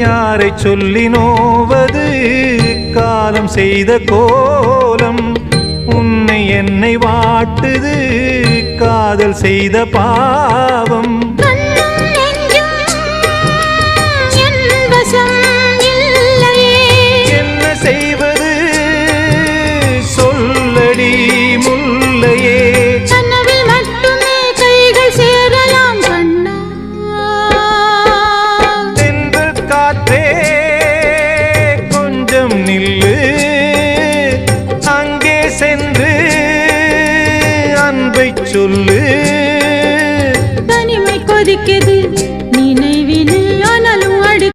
யாரை சொல்லி நோவது காலம் செய்த கோலம் உன்னை என்னை வாட்டுது காதல் செய்த பாவம் என்ன செய்வது சொல்லடி முல்லையே கனவில் மட்டுமே கைகள் சேரலாம் கண்ணா தென்றல் காற்றே கொஞ்சம் நில்லு அங்கே சென்று அன்பை சொல்லு தனிமை கொதிக்குது